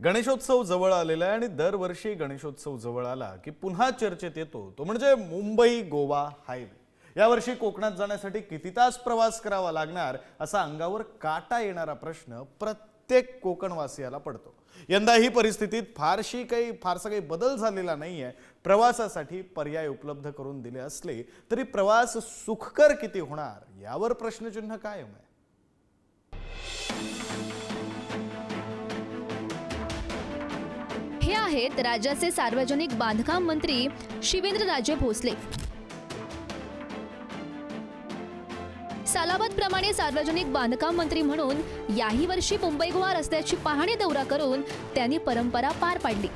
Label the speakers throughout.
Speaker 1: गणेशोत्सव जवळ आलेला आहे आणि दरवर्षी गणेशोत्सव जवळ आला की पुन्हा चर्चेत येतो तो म्हणजे मुंबई गोवा हायवे। यावर्षी कोकणात जाण्यासाठी किती तास प्रवास करावा लागणार असा अंगावर काटा येणारा प्रश्न प्रत्येक कोकणवासियाला पडतो। यंदा ही परिस्थितीत फारसा काही बदल झालेला नाहीये। प्रवासासाठी पर्याय उपलब्ध करून दिले असले तरी प्रवास सुखकर किती होणार यावर प्रश्नचिन्ह कायम आहे।
Speaker 2: हे आहेत राज्याचे सार्वजनिक बांधकाम मंत्री शिवेंद्रराजे भोसले। सालाबाद प्रमाणे सार्वजनिक बांधकाम मंत्री म्हणून याही वर्षी मुंबई गोवा रस्त्याची पाहणी दौरा करून त्यांनी परंपरा पार पाडली।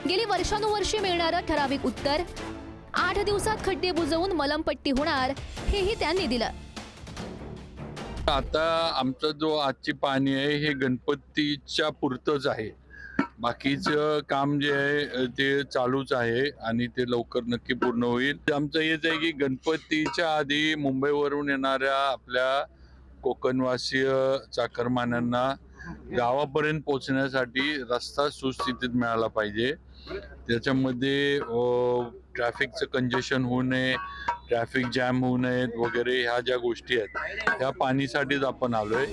Speaker 2: गेली वर्षानुवर्षे मिळणारं ठराविक उत्तर 8 दिवसात खड्डे बुजवून मलमपट्टी होणार हेही त्यांनी दिलं।
Speaker 3: आता आमचं जो आजची पाहणी आहे हे गणपतीच्या पुरतच आहे। बाकीचं काम जे आहे ते चालूच आहे आणि ते लवकर नक्की पूर्ण होईल। आमचं हेच आहे की गणपतीच्या आधी मुंबईवरून येणाऱ्या आपल्या कोकणवासीय चाकरमान्यांना गावापर्यंत पोहोचण्यासाठी रस्ता सुस्थितीत मिळाला पाहिजे। त्याच्यामध्ये ट्रॅफिकचं कंजेशन होऊ नये, ट्रॅफिक जॅम होऊ नयेत वगैरे ह्या ज्या गोष्टी आहेत त्या पाणीसाठीच आपण आलोय।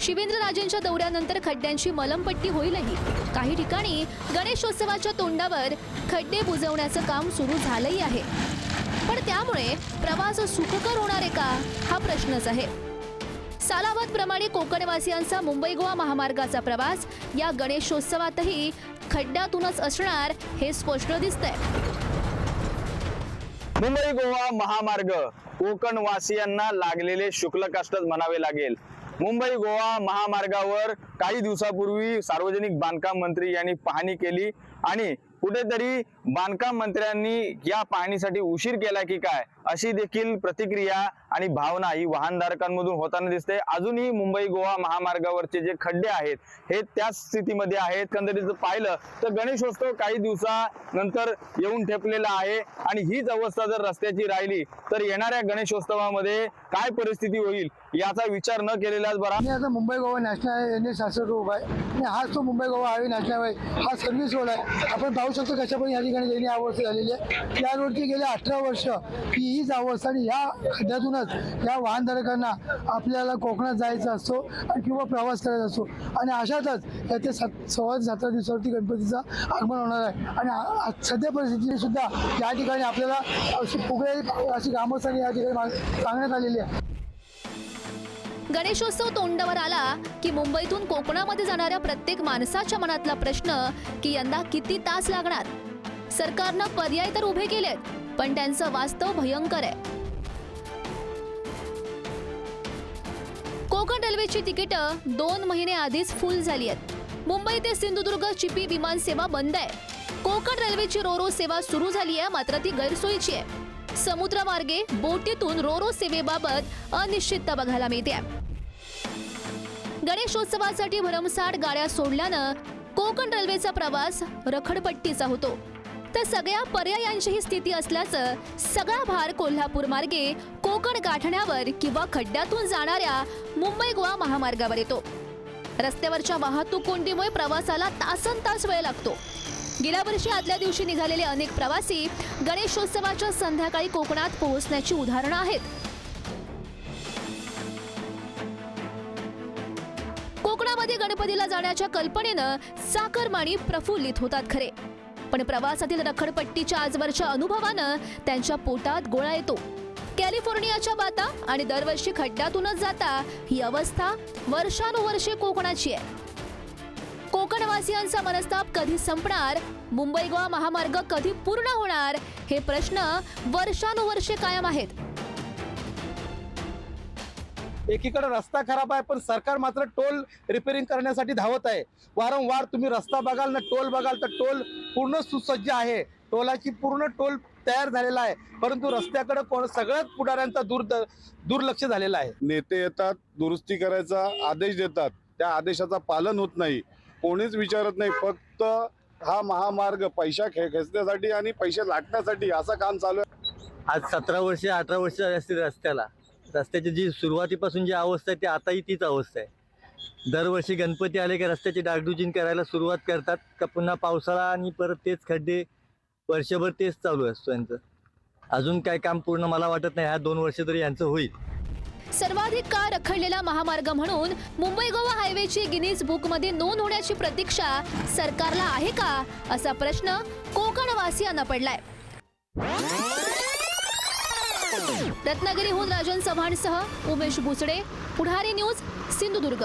Speaker 2: शिवेंद्रराजेंच्या दौऱ्यानंतर खड्ड्यांची मलमपट्टी होईलही। काही ठिकाणी गणेशोत्सवाच्या तोंडावर खड्डे बुजवण्याचं काम सुरू झालंही आहे, पण त्यामुळे प्रवास सुखकर होणार आहे का हा प्रश्नच आहे। सालाबाद प्रमाणे कोकणवासियांचा मुंबई गोवा महामार्गाचा प्रवास या गणेशोत्सवातही खड्ड्यातूनच असणार हे स्पष्ट दिसतंय।
Speaker 4: मुंबई गोवा महामार्ग कोकणवासियांना लागलेले शुल्क कष्टच म्हणावे लागेल। मुंबई गोवा महामार्गावर काही दिवसापूर्वी सार्वजनिक बांधकाम मंत्री यांनी पाहणी केली आणि कुठेतरी बांधकाम मंत्र्यांनी या पाहणीसाठी उशीर केला की काय अशी देखील प्रतिक्रिया आणि भावना ही वाहनधारकांमधून होताना दिसते। अजूनही मुंबई गोवा महामार्गावरचे जे खड्डे आहेत हे त्याच स्थितीमध्ये आहेत। एकंदरीत पाहिलं तर गणेशोत्सव काही दिवसानंतर येऊन ठेपलेला आहे आणि हीच अवस्था जर रस्त्याची राहिली तर येणाऱ्या गणेशोत्सवामध्ये काय परिस्थिती होईल याचा विचार न केलेलाच बरा।
Speaker 5: आता मुंबई गोवा नॅशनल हायवे शासक उभा आहे आणि हाच तो Mumbai Goa highway national highway हा सर्व्हिस रोड आहे। आपण पाहू शकतो कशा पण या ठिकाणी गेली अवस्था झालेली आहे। या रोडची गेली 18 वर्ष ही हीच अवस्था आणि या खड्ड्यातूनच या वाहनधारकांना आपल्याला कोकणात जायचं असतो किंवा प्रवास करायचा असतो आणि अशातच येत्या 16-17 दिवसावरती गणपतीचं आगमन होणार आहे आणि सध्या परिस्थिती सुद्धा या ठिकाणी आपल्याला अशी ग्रामस्थांनी या ठिकाणी सांगण्यात आलेली आहे।
Speaker 2: गणेशोत्सव तोंडावर आला की मुंबईतून कोकणामध्ये जाणाऱ्या प्रत्येक माणसाच्या मनातला प्रश्न की यंदा किती तास लागणार। सरकारनं पर्याय तर उभे केलेत, पण त्यांचं वास्तव भयंकर आहे। कोकण रेल्वेची तिकीटं 2 महिने आधीच फुल झाली आहेत। मुंबई ते सिंधुदुर्ग चिपी विमान सेवा बंद आहे। कोकण रेल्वेची रोरो सेवा सुरू झाली आहे, मात्र ती गैरसोयीची आहे। समुद्रमार्गे बोटीतून रोरो सेवेबाबत अनिश्चितता बघायला मिळते। गणेशोत्सवासाठी भरमसाठ गाड्या सोडल्यानं कोकण रेल्वेचा प्रवास रखडपट्टीचा होतो, तर सगळ्या पर्यायांची ही स्थिती असल्याचं सगळा भार कोल्हापूर मार्गे कोकण गाठण्यावर किंवा खड्ड्यातून जाणाऱ्या मुंबई गोवा महामार्गावर येतो। रस्त्यावरच्या वाहतूक कोंडीमुळे प्रवासाला तासनतास वेळ लागतो। गेल्या वर्षी आदल्या दिवशी निघालेले अनेक प्रवासी गणेशोत्सवाच्या संध्याकाळी कोकणात पोहोचण्याची उदाहरणं आहेत। कोकणामध्ये गणपतीला जाण्याच्या कल्पनेनं चाकरमानी प्रफुल्लित होतात खरे, पण प्रवासातील रखडपट्टीच्या आजवरच्या अनुभवानं त्यांच्या पोटात गोळा येतो। कॅलिफोर्नियाच्या बाता आणि दरवर्षी खड्ड्यातूनच जाता ही अवस्था वर्षानुवर्षे कोकणाची आहे। कोकणवासियांचा मनस्ताप कधी संपणार, मुंबई गोवा महामार्ग कधी पूर्ण होणार हे प्रश्न वर्षानुवर्षे कायम आहेत।
Speaker 6: एकीकडे रस्ता खराब आहे पण सरकार मात्र टोल रिपेअरिंग करण्यासाठी धावत आहे। वारंवार तुम्ही रस्ता बघाल ना टोल बघाल तर टोल पूर्ण सुसज्ज आहे, टोलाची पूर्ण टोल तयार झालेला आहे, परंतु रस्त्याकडे सगळ्याच पुढाऱ्यांचा दुर्लक्ष झालेला आहे।
Speaker 7: नेते येतात, दुरुस्ती करायचा आदेश देतात, त्या आदेशाचा पालन होत नाही, कोणीच विचारत नाही। फक्त हा महामार्ग पैसा खेचण्यासाठी आणि पैसे लाटण्यासाठी असं काम चालू आहे।
Speaker 8: आज 17 वर्ष 18 वर्ष असतील रस्त्याला। रस्त्याची जी सुरुवातीपासून जी अवस्था आहे ती आताही तीच अवस्था आहे। दरवर्षी गणपती आले की रस्त्याची डागडुजी करायला सुरुवात करतात का पुन्हा पावसाळा आणि परत तेच खड्डे, वर्षभर तेच चालू असतो यांचं. अजून काय काम पूर्ण मला वाटत नाही ह्या 2 वर्ष तरी यांचं होईल.
Speaker 2: सर्वाधिक काळ रखडलेला महामार्ग म्हणून मुंबई गोवा हायवेची गिनीज बुकमध्ये नोंद होण्याची प्रतीक्षा सरकारला आहे का, असा प्रश्न कोकणवासियांना पडलाय. रत्नागिरीहून राजन चव्हाणसह उमेश भुसडे, पुढारी न्यूज, सिंधुदुर्ग.